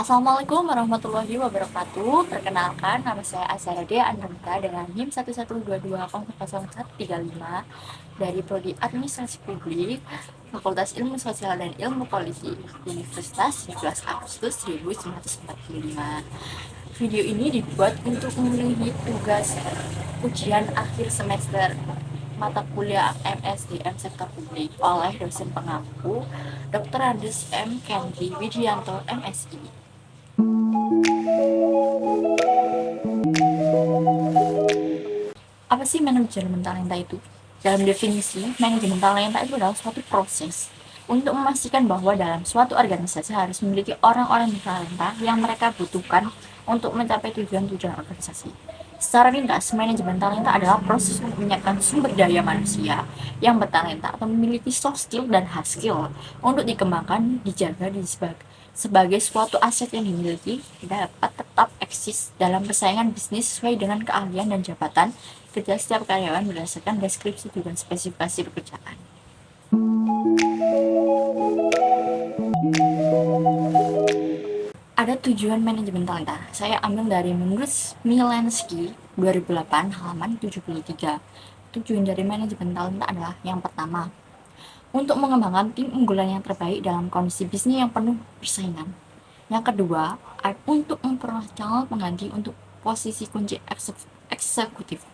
Assalamualaikum warahmatullahi wabarakatuh. Perkenalkan, nama saya Azharade Andremita dengan NIM 112200135 dari Prodi Administrasi Publik, Fakultas Ilmu Sosial dan Ilmu Politik, Universitas 17 Agustus 1945. Video ini dibuat untuk memenuhi tugas ujian akhir semester mata kuliah MSDM Sektor Publik oleh dosen pengampu Dr. Andes M. Kendri Widianto, MSI. Apa sih manajemen talenta itu? Dalam definisi, manajemen talenta itu adalah suatu proses untuk memastikan bahwa dalam suatu organisasi harus memiliki orang-orang bertalenta yang mereka butuhkan untuk mencapai tujuan-tujuan organisasi. Secara ringkas, manajemen talenta adalah proses untuk menyiapkan sumber daya manusia yang bertalenta atau memiliki soft skill dan hard skill untuk dikembangkan, dijaga, sebagai suatu aset yang dimiliki dapat tetap eksis dalam persaingan bisnis sesuai dengan keahlian dan jabatan kerja setiap karyawan berdasarkan deskripsi dan spesifikasi pekerjaan. Ada tujuan manajemen talenta. Saya ambil dari menurut Smilensky 2008 halaman 73. Tujuan dari manajemen talenta adalah yang pertama, untuk mengembangkan tim unggulan yang terbaik dalam kondisi bisnis yang penuh persaingan. Yang kedua, untuk memperoleh calon pengganti untuk posisi kunci eksekutif.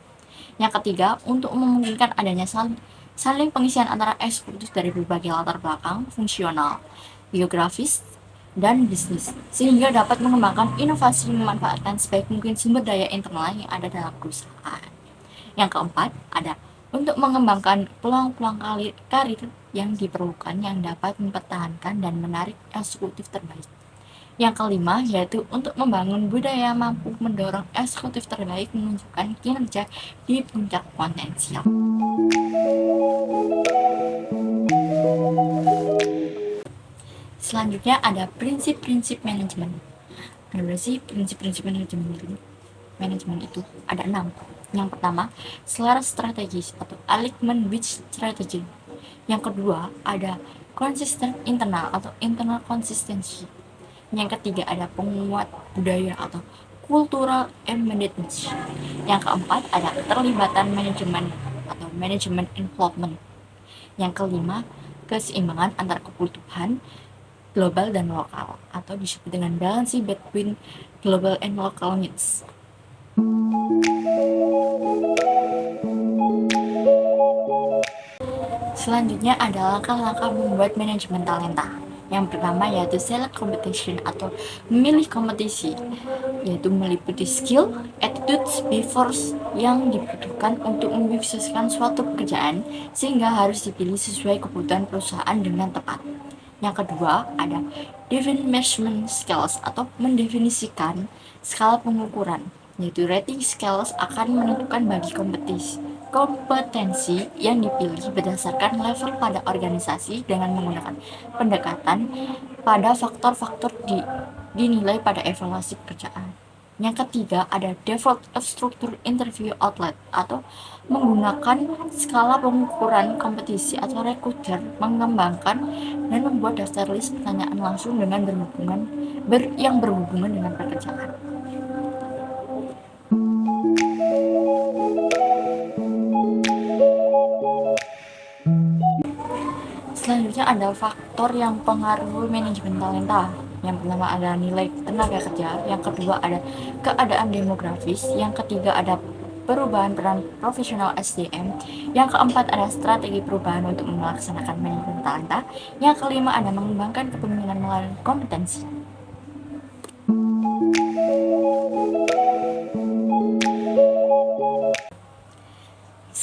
Yang ketiga, untuk memungkinkan adanya saling pengisian antara eksekutif dari berbagai latar belakang fungsional, geografis, dan bisnis, sehingga dapat mengembangkan inovasi memanfaatkan sebaik mungkin sumber daya internal yang ada dalam perusahaan. Yang keempat, ada untuk mengembangkan peluang-peluang karir yang diperlukan yang dapat mempertahankan dan menarik eksekutif terbaik. Yang kelima, yaitu untuk membangun budaya mampu mendorong eksekutif terbaik menunjukkan kinerja di puncak potensial. Selanjutnya ada prinsip-prinsip manajemen. Ada sih prinsip-prinsip manajemen itu ada 6. Yang pertama, selaras strategis atau alignment with strategy. Yang kedua, ada consistent internal atau internal consistency. Yang ketiga, ada penguat budaya atau cultural embeddedness. Yang keempat, ada keterlibatan manajemen atau management involvement. Yang kelima, keseimbangan antara kebutuhan global dan lokal atau disebut dengan balance between global and local needs. Selanjutnya adalah langkah-langkah membuat manajemen talenta. Yang pertama yaitu select competition atau memilih kompetisi, yaitu meliputi skill, attitudes, behaviors yang dibutuhkan untuk menyukseskan suatu pekerjaan sehingga harus dipilih sesuai kebutuhan perusahaan dengan tepat. Yang kedua ada define measurement scales atau mendefinisikan skala pengukuran, yaitu rating scales akan menentukan bagi kompetensi yang dipilih berdasarkan level pada organisasi dengan menggunakan pendekatan pada faktor-faktor dinilai pada evaluasi pekerjaan. Yang ketiga ada default structure interview outlet atau menggunakan skala pengukuran kompetisi atau recruiter mengembangkan dan membuat daftar list pertanyaan langsung dengan yang berhubungan dengan pekerjaan. Selanjutnya ada faktor yang pengaruhi manajemen talenta. Yang pertama ada nilai tenaga kerja, yang kedua ada keadaan demografis, yang ketiga ada perubahan peran profesional SDM, yang keempat ada strategi perubahan untuk melaksanakan manajemen talenta, yang kelima ada mengembangkan kepemimpinan melalui kompetensi.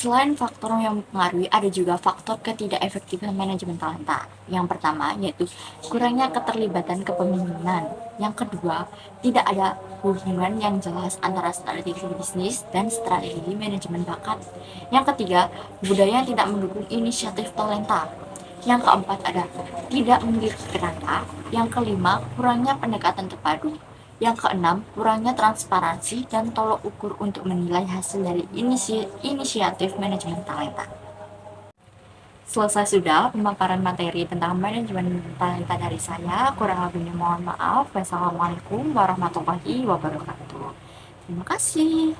Selain faktor yang mempengaruhi, ada juga faktor ketidakefektifan manajemen talenta. Yang pertama yaitu kurangnya keterlibatan kepemimpinan. Yang kedua, tidak ada hubungan yang jelas antara strategi bisnis dan strategi manajemen bakat. Yang ketiga, budaya yang tidak mendukung inisiatif talenta. Yang keempat ada tidak memiliki kerangka. Yang kelima, kurangnya pendekatan terpadu. Yang keenam, kurangnya transparansi dan tolok ukur untuk menilai hasil dari inisiatif manajemen talenta. Selesai sudah pemaparan materi tentang manajemen talenta dari saya. Kurang lebihnya mohon maaf. Wassalamualaikum warahmatullahi wabarakatuh. Terima kasih.